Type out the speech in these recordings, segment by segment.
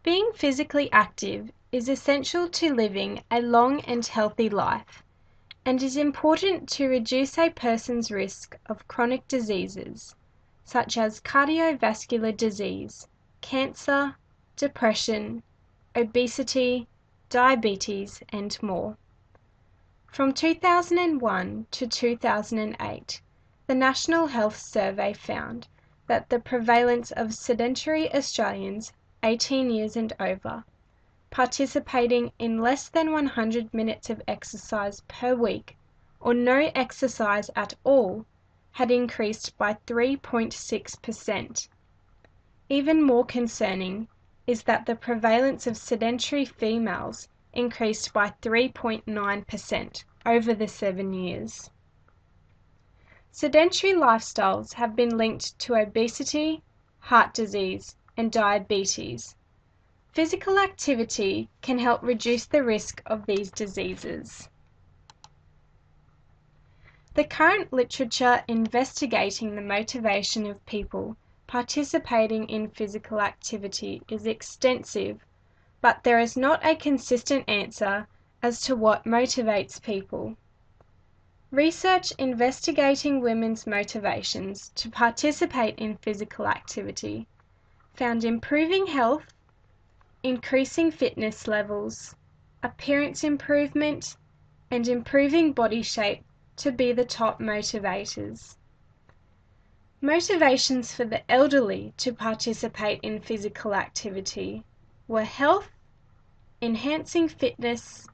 Being physically active is essential to living a long and healthy life and is important to reduce a person's risk of chronic diseases such as cardiovascular disease, cancer, depression, obesity, diabetes, and more. From 2001 to 2008, the National Health Survey found that the prevalence of sedentary Australians 18 years and over participating in less than 100 minutes of exercise per week or no exercise at all had increased by 3.6%. Even more concerning is that the prevalence of sedentary females increased by 3.9% over the 7 years. Sedentary lifestyles have been linked to obesity, heart disease, and diabetes. Physical activity can help reduce the risk of these diseases. The current literature investigating the motivation of people participating in physical activity is extensive, but there is not a consistent answer as to what motivates people. Research investigating women's motivations to participate in physical activity found improving health, increasing fitness levels, appearance improvement, and improving body shape to be the top motivators. Motivations for the elderly to participate in physical activity were health, enhancing fitness,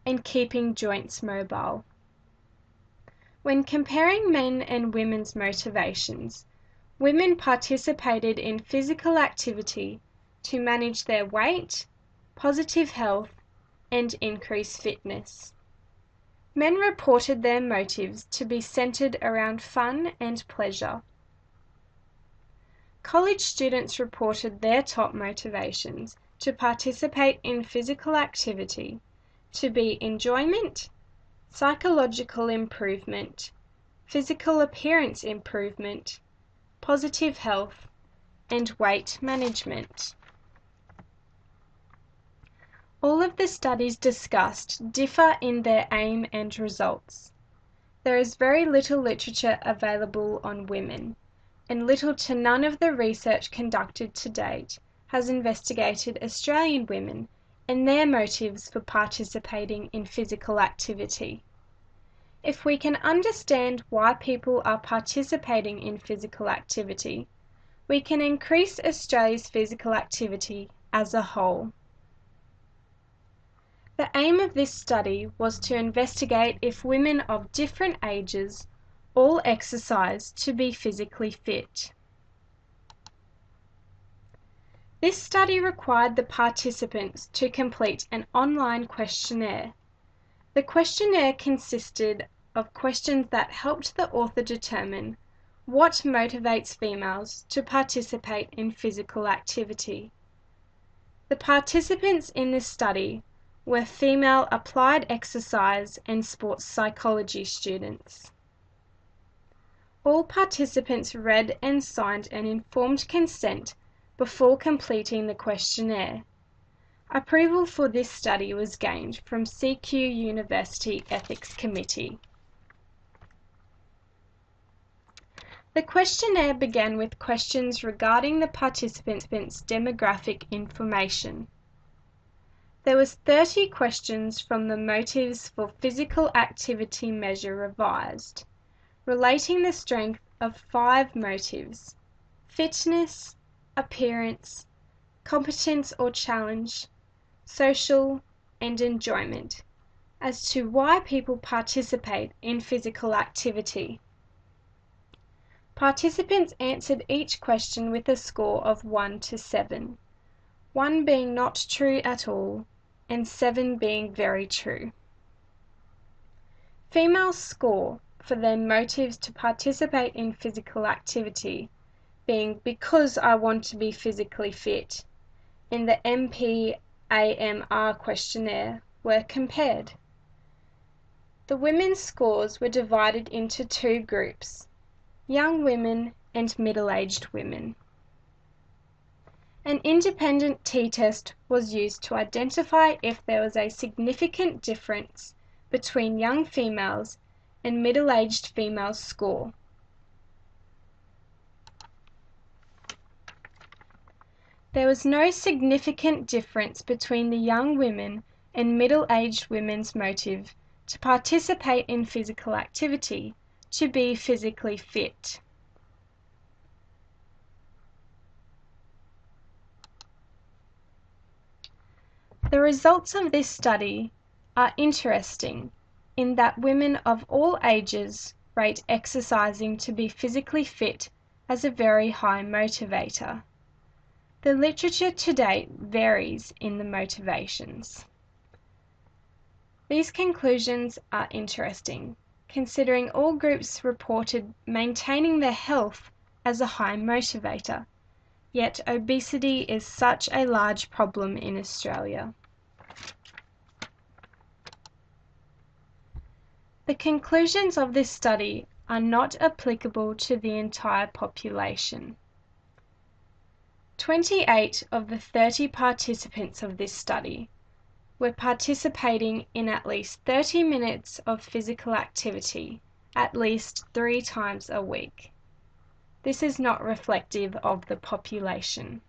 and keeping joints mobile. When comparing men and women's motivations, women participated in physical activity to manage their weight, positive health, and increase fitness. Men reported their motives to be centered around fun and pleasure. College students reported their top motivations to participate in physical activity to be enjoyment, psychological improvement, physical appearance improvement, positive health, and weight management. All of the studies discussed differ in their aim and results. There is very little literature available on women, and little to none of the research conducted to date has investigated Australian women and their motives for participating in physical activity. If we can understand why people are participating in physical activity, we can increase Australia's physical activity as a whole. The aim of this study was to investigate if women of different ages all exercise to be physically fit. This study required the participants to complete an online questionnaire. The questionnaire consisted of questions that helped the author determine what motivates females to participate in physical activity. The participants in this study were female applied exercise and sports psychology students. All participants read and signed an informed consent before completing the questionnaire. Approval for this study was gained from CQ University Ethics Committee. The questionnaire began with questions regarding the participants' demographic information. There was 30 questions from the Motives for Physical Activity measure revised, relating the strength of 5 motives: fitness, appearance, competence or challenge, social, and enjoyment, as to why people participate in physical activity. Participants answered each question with a score of 1 to 7, 1 being not true at all, and 7 being very true. Females score for their motives to participate in physical activity being because I want to be physically fit in the MPAMR questionnaire were compared. The women's scores were divided into 2 groups, young women and middle-aged women. An independent t-test was used to identify if there was a significant difference between young females and middle-aged females' score. There was no significant difference between the young women and middle-aged women's motive to participate in physical activity, to be physically fit. The results of this study are interesting in that women of all ages rate exercising to be physically fit as a very high motivator. The literature to date varies in the motivations. These conclusions are interesting, considering all groups reported maintaining their health as a high motivator, yet obesity is such a large problem in Australia. The conclusions of this study are not applicable to the entire population. 28 of the 30 participants of this study were participating in at least 30 minutes of physical activity at least 3 times a week. This is not reflective of the population.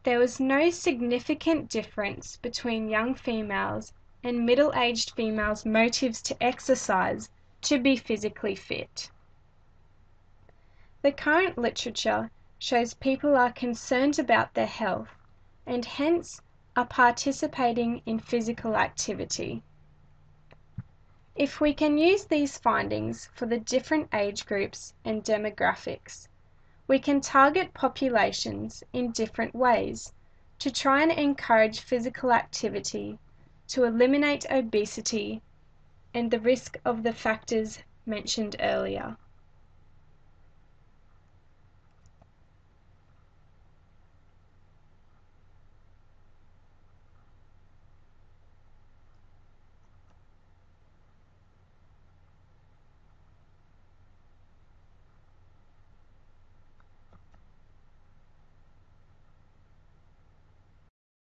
There was no significant difference between young females and middle-aged females' motives to exercise to be physically fit. The current literature shows people are concerned about their health and hence are participating in physical activity. If we can use these findings for the different age groups and demographics, we can target populations in different ways to try and encourage physical activity to eliminate obesity and the risk of the factors mentioned earlier.